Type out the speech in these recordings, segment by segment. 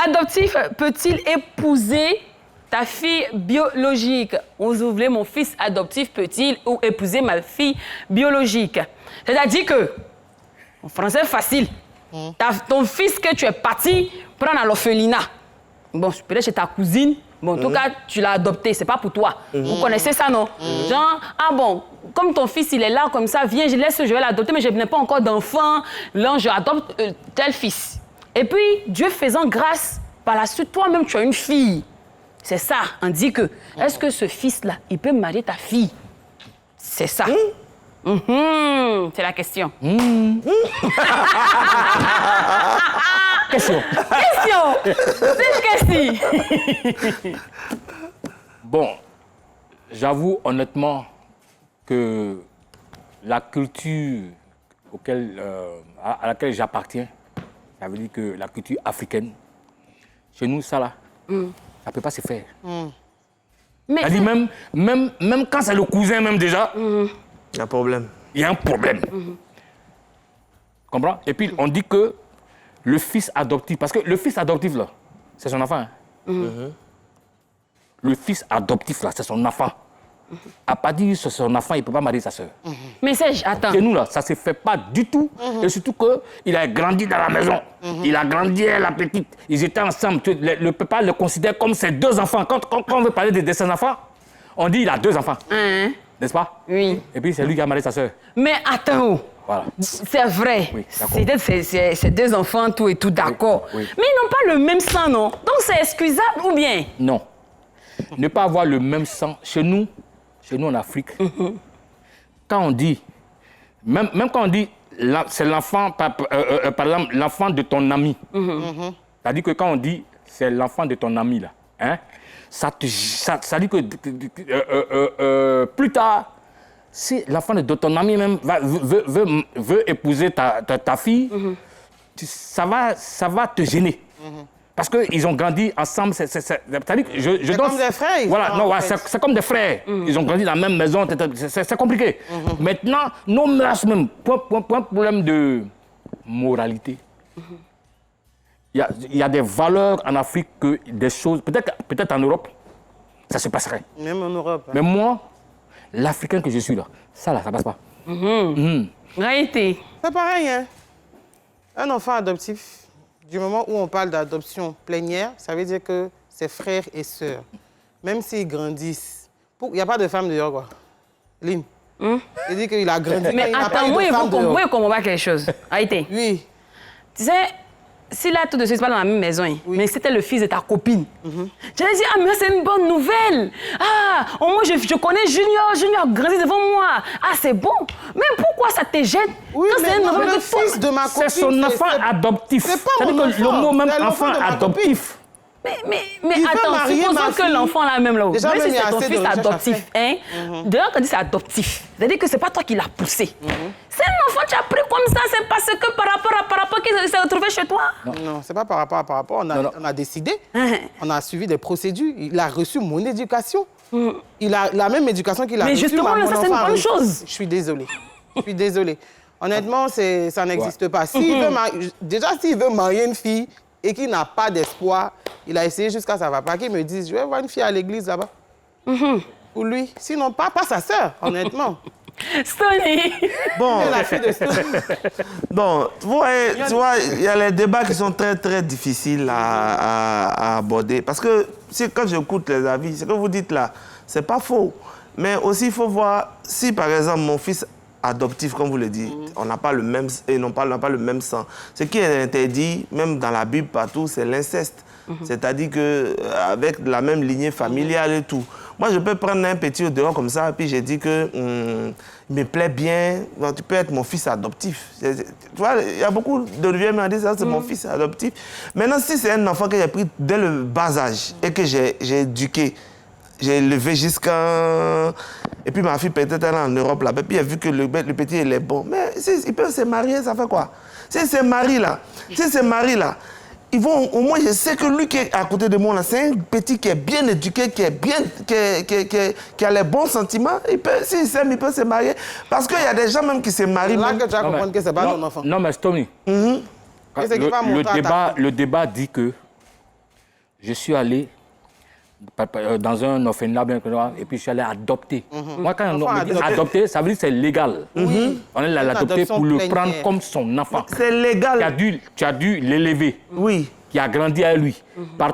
adoptif peut-il épouser ta fille biologique? Vous voulez mon fils adoptif peut-il ou épouser ma fille biologique? C'est-à-dire que, en français facile, ton fils que tu es parti prendre à l'orphelinat, bon, peut-être chez ta cousine, bon, en tout cas, tu l'as adopté, c'est pas pour toi. Vous connaissez ça, non? Genre, ah bon, comme ton fils, il est là, comme ça, viens, je vais l'adopter, mais je n'ai pas encore d'enfant, là, je adopte tel fils. Et puis, Dieu faisant grâce, par la suite, toi-même, tu as une fille. C'est ça, on dit que, est-ce que ce fils-là, il peut marier ta fille? C'est ça. C'est la question. Question. C'est une question. Bon, j'avoue honnêtement que la culture à laquelle j'appartiens, ça veut dire que la culture africaine, chez nous, ça là, ça ne peut pas se faire. Mais C'est-à-dire même quand c'est le cousin même déjà, Il y a un problème. il y a un problème. Comprends? Et puis on dit que le fils adoptif, parce que le fils adoptif là, c'est son enfant. Le fils adoptif là, c'est son enfant. À pas dire que c'est son enfant, il ne peut pas marier sa soeur. Mais attends. Chez nous là, ça ne se fait pas du tout. Et surtout qu'il a grandi dans la maison. Il a grandi à la petite. Ils étaient ensemble. Le papa le considère comme ses deux enfants. Quand on veut parler de ses enfants, on dit qu'il a deux enfants. N'est-ce pas? Oui. Et puis c'est lui qui a marié sa soeur. Mais attends, Voilà. c'est vrai. Oui, d'accord. C'est deux enfants, tout et tout, d'accord. Oui. Mais ils n'ont pas le même sang, non? Donc c'est excusable ou bien? Non. Ne pas avoir le même sang. Chez nous en Afrique, quand on dit, même quand on dit, c'est l'enfant, par exemple, l'enfant de ton ami. C'est-à-dire que quand on dit, c'est l'enfant de ton ami, là, hein, ça dit que plus tard, si l'enfant de ton ami même veut épouser ta fille, ça va te gêner. Parce qu'ils ont grandi ensemble. C'est-à-dire que je comme des frères. Voilà, non, ouais, c'est comme des frères. Ils ont grandi dans la même maison. C'est compliqué. Maintenant, nos mœurs même, problème de moralité. Il y a des valeurs en Afrique que des choses. Peut-être en Europe, ça se passerait. Même en Europe. Mais moi, l'Africain que je suis là, ça passe pas. Réalité. C'est pareil, hein. Un enfant adoptif, du moment où on parle d'adoption plénière, ça veut dire que c'est frères et sœurs. Même s'ils grandissent. Il n'y a pas de femme dehors, quoi. Lynn. Il dit qu'il a grandi. Mais attends, moi, il comprend pas quelque chose. Réalité. Oui. Tu sais, si là, tout de suite, c'est pas dans la même maison, mais c'était le fils de ta copine. J'allais dire, ah, mais c'est une bonne nouvelle. Ah, au moins, je connais Junior grandit devant moi. Ah, c'est bon. Mais pourquoi ça te gêne? Oui, quand mais c'est un le fils de ma copine... C'est son enfant adoptif. C'est pas C'est-à-dire mon que le enfant, mot même c'est l'enfant enfant de ma adoptif. Mais Il veut attends, marier supposons ma que fille. l'enfant là même là, Déjà, même même, si il y a c'est ton assez de fils recherche à adoptif, hein, d'ailleurs quand on dit c'est adoptif, c'est-à-dire que c'est pas toi qui l'as poussé. C'est un enfant que tu as pris comme ça, c'est parce que par rapport qu'il s'est retrouvé chez toi. Non, c'est pas par rapport à par rapport. On a décidé, on a suivi des procédures. Il a reçu mon éducation. Il a la même éducation qu'il a reçue. Mais justement, mon ça, c'est une enfant bonne Henri. chose. Je suis désolée. Je suis désolée. Honnêtement, ça n'existe pas. S'il veut déjà, s'il veut marier une fille et qu'il n'a pas d'espoir, il a essayé jusqu'à ça va pas, qu'il me dise, je vais voir une fille à l'église là-bas. Pour lui. Sinon, pas sa sœur, honnêtement. Stony. Bon, La fille de Stony. bon, tu vois, il y a les débats qui sont très, très difficiles à aborder. Parce que quand j'écoute les avis, ce que vous dites là, c'est pas faux. Mais aussi, il faut voir si, par exemple, mon fils adoptif, comme vous le dites, on n'a pas le même et n'a pas le même sang. Ce qui est interdit, même dans la Bible partout, c'est l'inceste. C'est-à-dire que avec la même lignée familiale et tout. Moi, je peux prendre un petit au dehors comme ça, et puis j'ai dit que il me plaît bien, tu peux être mon fils adoptif. Tu vois, il y a beaucoup de vieux qui m'ont dit ça, c'est mon fils adoptif. Maintenant, si c'est un enfant que j'ai pris dès le bas âge et que j'ai éduqué, j'ai élevé jusqu'à... Et puis ma fille peut-être elle est en Europe là-bas, puis elle a vu que le petit il est bon. Mais s'ils peuvent se marier, ça fait quoi? Si c'est mari là, ils vont, au moins je sais que lui qui est à côté de moi là, c'est un petit qui est bien éduqué, qui a les bons sentiments. S'il s'aime, il peut se marier. Parce qu'il y a des gens même qui se marient. Là même... que tu vas comprendre que c'est pas ton enfant. Non, mais Tommy, le débat dit que je suis allé dans un orphelinat, et puis je suis allé adopter. Moi, quand on dit adopter, ça veut dire que c'est légal. On est l'adopter pour le prendre comme son enfant. C'est légal. Tu as dû l'élever. Oui. Qui a grandi à lui.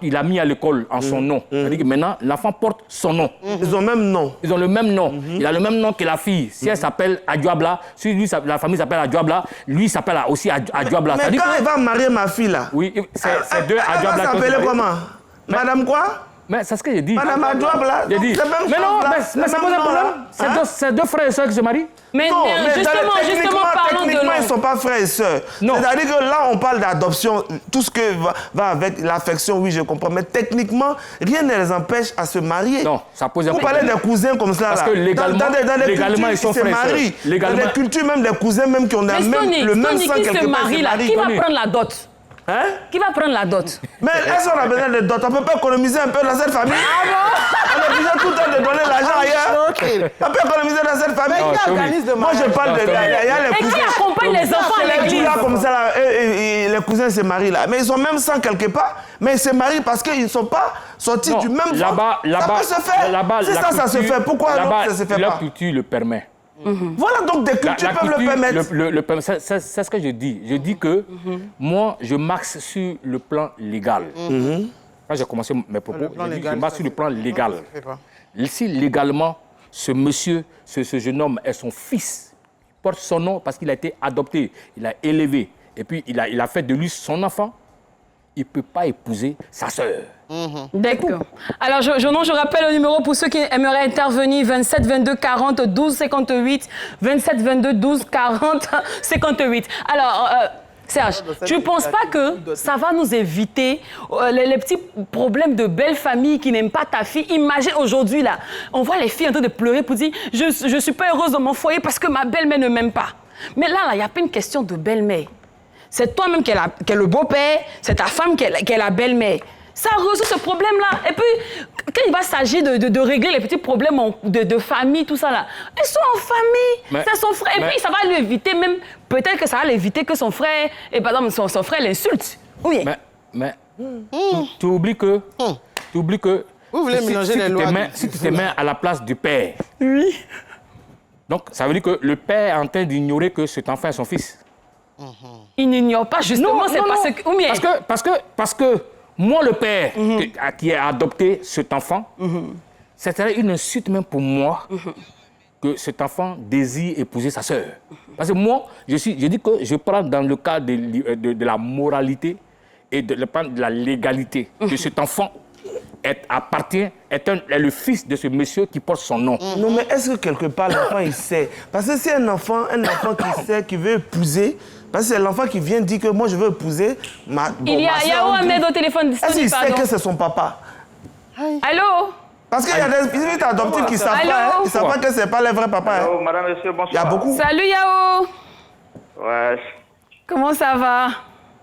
Il a mis à l'école en son nom. C'est-à-dire que maintenant, l'enfant porte son nom. Ils ont le même nom. Ils ont le même nom. Il a le même nom que la fille. Si elle s'appelle Adjouabla, si lui, la famille s'appelle Adjouabla, lui s'appelle aussi Adjouabla. Mais quand il va marier ma fille, là... Oui, c'est deux Adjouabla. Elle va s'appeler comment? Madame quoi? Mais c'est ce que j'ai dit. Madame Adjouabla. J'ai dit. Mais non, mais ça pose un problème. C'est deux frères et sœurs qui se marient. Mais non, justement, parlons de ils ne sont pas frères et sœurs. C'est-à-dire que là, on parle d'adoption, tout ce que va avec l'affection, oui, je comprends. Mais techniquement, rien ne les empêche à se marier. Non, ça pose un problème. Vous parlez des cousins comme ça, parce là. Que légalement, dans les légalement ils sont frères et sœurs. Légalement. Dans les cultures, même des cousins, même qui ont le même sang quelque part, se marient. Qui va prendre la dot? Hein? Qui va prendre la dot? Mais est-ce qu'on a besoin de dot? On ne peut pas économiser un peu dans cette famille? Ah bon? On a besoin tout le temps de donner l'argent ailleurs. On peut économiser dans cette famille? Mais qui organise de moi, je parle de... Il y a les cousins. Et qui accompagne les enfants à l'église? Là, comme ça, là, et les cousins se marient là. Mais ils ont même sang quelque part. Mais ils se marient parce qu'ils ne sont pas sortis du même sang. Ça peut se faire. Si ça se fait, pourquoi ça ne se fait pas? La culture le permet. Voilà, donc des cultures peuvent le permettre. C'est ce que je dis. Je dis que moi, je m'axe sur le plan légal. Quand j'ai commencé mes propos, je m'axe sur le plan légal. Si légalement, ce monsieur, ce jeune homme est son fils, il porte son nom parce qu'il a été adopté, il a élevé, et puis il a fait de lui son enfant, il ne peut pas épouser sa sœur. D'accord. Alors, je rappelle le numéro pour ceux qui aimeraient intervenir, 27 22 40 12 58, 27 22 12 40 58. Alors, Serge, tu ne penses pas que ça va nous éviter les petits problèmes de belles familles qui n'aiment pas ta fille? Imagine aujourd'hui, là, on voit les filles en train de pleurer pour dire « Je ne suis pas heureuse dans mon foyer parce que ma belle-mère ne m'aime pas. » Mais là, il n'y a pas une question de belle-mère. C'est toi-même qui est le beau-père, c'est ta femme qui est la belle-mère. Ça résout ce problème-là. Et puis, quand il va s'agir de régler les petits problèmes de famille, tout ça là, ils sont en famille, c'est son frère. Et puis, ça va lui éviter même, peut-être que ça va l'éviter que son frère, et par exemple, son frère l'insulte. Oui. Mais tu oublies que... Vous voulez mélanger les lois. Si tu te mets à la place du père... Oui. Donc, ça veut dire que le père est en train d'ignorer que cet enfant est son fils. Il n'ignore pas, justement, c'est parce que... Parce que moi, le père qui a adopté cet enfant, c'était une insulte même pour moi que cet enfant désire épouser sa sœur. Parce que moi, je dis que je prends dans le cadre de la moralité et de la légalité que cet enfant est le fils de ce monsieur qui porte son nom. Non, mais est-ce que quelque part l'enfant il sait? Parce que c'est un enfant qui sait, qui veut épouser, parce que c'est l'enfant qui vient dire que moi je veux épouser ma... Bon, il y a Ahmed au téléphone disponible. Est-ce qu'il sait que c'est son papa? Allô? Parce qu'il y a des visites adoptives qui ne savent pas, ils ne savent pas que ce n'est pas les vrais papas. Allô, madame, monsieur, bonsoir. Il y a beaucoup. Salut Yao. Ouais. Comment ça va?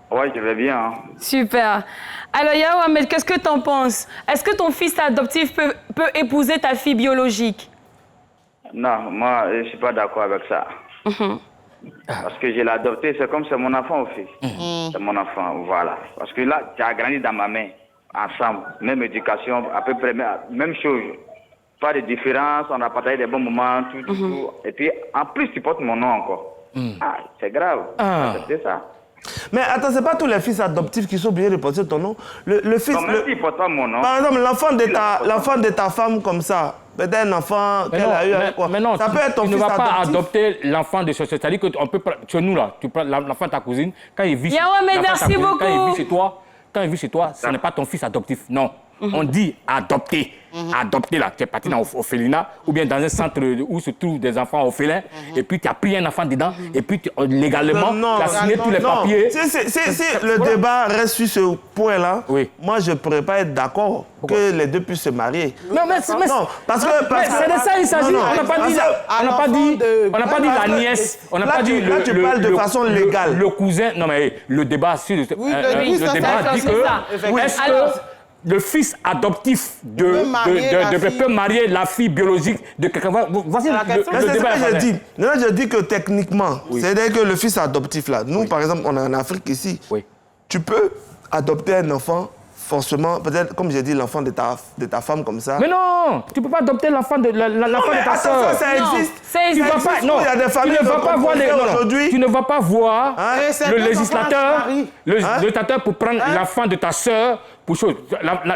Ouais, je vais bien. Hein. Super. Alors Yao Ahmed, qu'est-ce que tu en penses? Est-ce que ton fils adoptif peut épouser ta fille biologique? Non, moi, je ne suis pas d'accord avec ça. Parce que je l'ai adopté, c'est comme c'est mon enfant aussi. C'est mon enfant, voilà. Parce que là, tu as grandi dans ma main, ensemble, même éducation, à peu près, même chose. Pas de différence, on a partagé des bons moments, tout. Et puis, en plus, tu portes mon nom encore. Ah, c'est grave. C'est ça. Mais attends, c'est pas tous les fils adoptifs qui sont obligés de porter ton nom. Le fils... Non, même s'il porte pas mon nom. Par exemple, l'enfant de ta femme comme ça, peut-être un enfant qu'elle a eu avec quoi. Mais non, ça peut être ton tu fils ne vas pas adoptif. adopter l'enfant de ce... C'est-à-dire qu'on peut... Chez nous, là, tu prends l'enfant de ta cousine, quand il vit... merci beaucoup. Quand il vit chez toi, ce n'est pas ton fils adoptif, non. On dit adopter. Adopter, là, tu es parti dans l'orphelinat ou bien dans un centre où se trouvent des enfants orphelins et puis tu as pris un enfant dedans et puis légalement, tu as signé tous les papiers. Si le débat reste sur ce point-là, moi, je ne pourrais pas être d'accord que les deux puissent se marier. Non, mais c'est de ça il s'agit. On n'a pas dit la nièce, on n'a pas dit là, tu parles de façon légale. Le cousin, non mais le débat sur le débat dit que est-ce que le fils adoptif peut marier la fille biologique de quelqu'un. Voici le débat. Je dis que techniquement, c'est-à-dire que le fils adoptif, là, nous, par exemple, on est en Afrique ici, tu peux adopter un enfant forcément, peut-être, comme j'ai dit, l'enfant de ta femme comme ça. Mais non, tu ne peux pas adopter l'enfant de ta soeur. Ça existe. Tu vas pas, non, il y a des familles tu ne vas pas voir aujourd'hui. Tu ne vas pas voir le législateur, le Hein? législateur pour prendre l'enfant de ta soeur.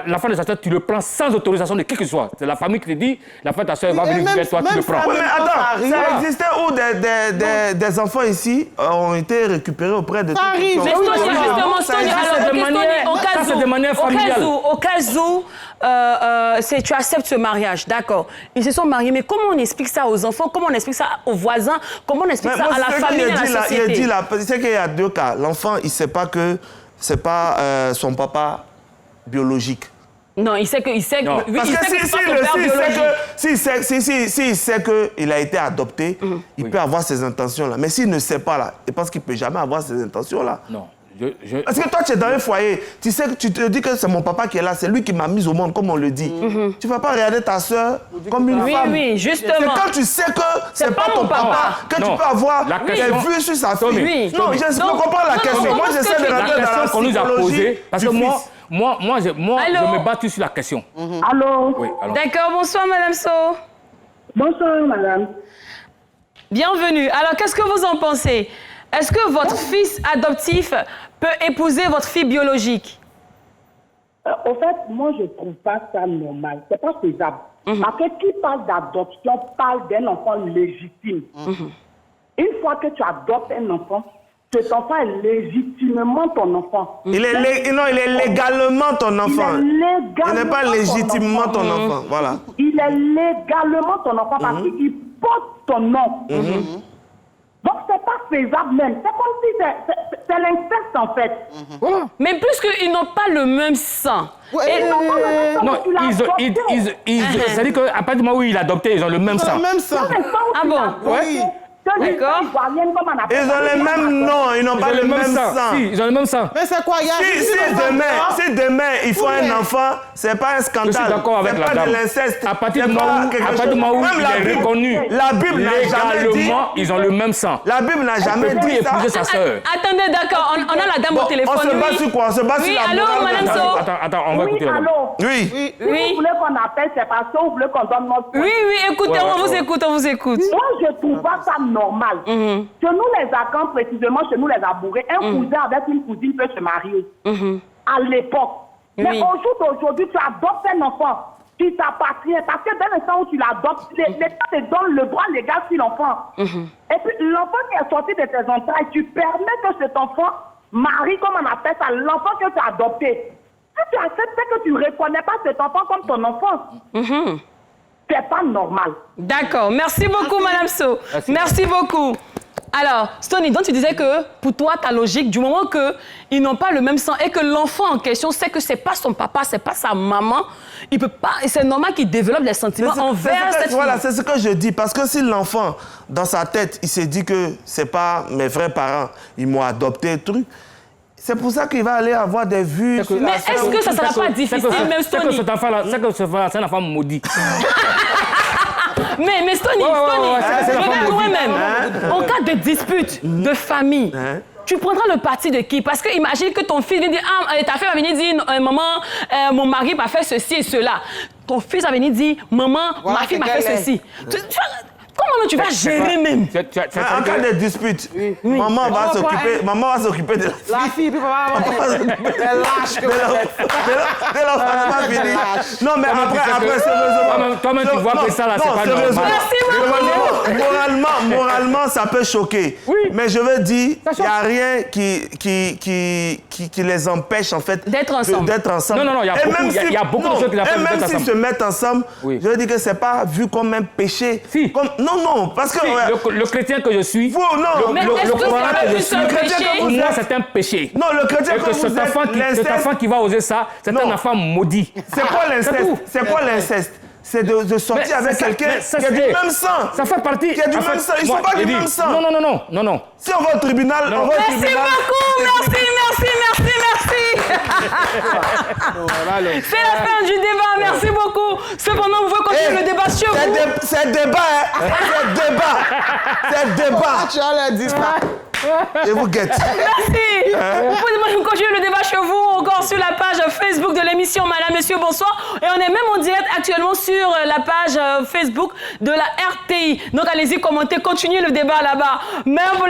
L'enfant de ta soeur, tu le prends sans autorisation de qui que ce soit. C'est la famille qui te dit, l'enfant de ta soeur va venir vers toi, tu le prends. Oui, mais attends, ça existait où des enfants ici ont été récupérés auprès de... Ça arrive. Mais justement, Sonia, alors, c'est de manière familiale. Au cas où tu acceptes ce mariage, d'accord. Ils se sont mariés, mais comment on explique ça aux enfants? Comment on explique ça aux voisins? Comment on explique ça à la famille et à la société? Il dit là, c'est qu'il y a deux cas. L'enfant, il ne sait pas que ce n'est pas son papa biologique. Non, il sait que... Non. Oui, Parce il que sait que c'est pas son père biologique. s'il sait qu'il a été adopté, il peut avoir ces intentions-là. Mais s'il ne sait pas, là, il pense qu'il ne peut jamais avoir ces intentions-là. Non. Parce que toi, tu es dans un foyer, tu sais que tu te dis que c'est mon papa qui est là, c'est lui qui m'a mise au monde, comme on le dit. Tu ne vas pas regarder ta soeur comme une femme. Oui, justement. C'est quand tu sais que c'est pas ton papa que tu peux avoir des vues sur sa fille. Oui. Non, je comprends la question. Moi, j'essaie de rentrer dans la qu'on nous a posée, psychologie parce que du fils. moi, je me bats sur la question. Allô? Oui, alors. D'accord, bonsoir, Madame So. Bonsoir, madame. Bienvenue. Alors, qu'est-ce que vous en pensez? Est-ce que votre fils adoptif peut épouser votre fille biologique? Au fait, moi, je ne trouve pas ça normal. C'est pas faisable. Parce que qui parle d'adoption parle d'un enfant légitime. Une fois que tu adoptes un enfant, cet enfant est légitimement ton enfant. Il est légalement ton enfant. Il Il n'est pas légitimement ton enfant. enfant. Voilà. Il est légalement ton enfant parce qu'il porte ton nom. Donc, c'est pas faisable même. C'est comme si c'est l'inceste, en fait. Voilà. Mais puisqu'ils n'ont pas le même sang. Et Non, c'est-à-dire qu'à partir du moment où il a adopté, ils ont le même sang. Ah bon? Oui. D'accord. Ils ont les mêmes noms, ils n'ont pas le même sang. Si, ils ont le même sang. Mais c'est quoi? Si demain il faut un enfant, c'est pas un scandale. Je suis d'accord avec la dame. C'est pas de l'inceste. À partir du moment où il est reconnu la Bible n'a jamais dit. légalement, ils ont le même sang. La Bible n'a jamais dit ça. Épouser sa sœur. Attendez, d'accord, on a la dame au téléphone. On se bat sur quoi? On se bat sur Oui, la allô, morale. Madame So. Attends, on va écouter la dame. Oui. Si vous voulez qu'on appelle, c'est parce que vous voulez qu'on donne notre point. Oui, écoutez, on vous écoute, on vous écoute. Moi, je ne trouve pas ça normal. Chez nous, les Akans, précisément, chez nous, les Abourés, un cousin avec une cousine peut se marier. À l'époque. Mais Oui. au jour d'aujourd'hui, tu adoptes un enfant qui t'appartient. Parce que dès l'instant où tu l'adoptes, l'État te donne le droit légal sur l'enfant. Et puis, l'enfant qui est sorti de tes entrailles, tu permets que cet enfant marie, comme on appelle ça, l'enfant que tu as adopté. Si tu acceptes que tu ne reconnais pas cet enfant comme ton enfant, c'est pas normal. D'accord, merci beaucoup, Madame So. Merci beaucoup. Alors, Stony, donc tu disais que pour toi, ta logique, du moment qu'ils n'ont pas le même sang et que l'enfant en question sait que c'est pas son papa, c'est pas sa maman, il peut pas, c'est normal qu'il développe des sentiments envers cette fille. Voilà, c'est ce que je dis. Parce que si l'enfant, dans sa tête, il s'est dit que c'est pas mes vrais parents, ils m'ont adopté, truc. C'est pour ça qu'il va aller avoir des vues. Mais est-ce que ça ne sera pas difficile, même Stony? C'est que cet enfant-là, c'est un enfant maudit. Mais Stony, c'est la regarde femme toi-même. En cas de dispute de famille, tu prendras le parti de qui? Parce que imagine que ton fils vient dire, ta fille va venir dire, maman, mon mari m'a fait ceci et cela. Ton fils va venir dire, maman, ma fille m'a fait ceci. Comment tu vas gérer même? En cas de dispute, maman va s'occuper de La fille, puis papa, elle lâche que dès l'enfant fini. Non, mais après, sérieusement. Toi-même, tu vois que ça, là, c'est pas normal. Moralement, ça peut choquer. Oui. Mais je veux dire, il n'y a rien qui les empêche, en fait, d'être ensemble. Non, il y a beaucoup de choses qui les empêchent d'être ensemble. Même s'ils se mettent ensemble, oui. Je veux dire que ce n'est pas vu comme un péché. Si. Non, parce que... Si, le chrétien que je suis, le Coran que je suis, pour moi, c'est un péché. Non, le chrétien que cet enfant qui va oser ça, c'est un enfant maudit. C'est quoi l'inceste? C'est quoi l'inceste? C'est de sortir avec quelqu'un qui a du même sang. Ça fait partie. Qui a du même sang. Ils ne sont pas du même sang. Non. Si on va au tribunal, on va au tribunal. Merci beaucoup, merci. C'est la fin du débat, merci beaucoup. Cependant, vous pouvez continuer le débat sur vous. C'est débat, hein. C'est débat. tu as l'air dit ça. Et vous guettez. Merci. Vous pouvez continuer le débat chez vous, encore sur sur la page Facebook de l'émission Madame, Monsieur, bonsoir. Et on est même en direct actuellement sur la page Facebook de la RTI. Donc allez-y, commentez, continuez le débat là-bas. Même pour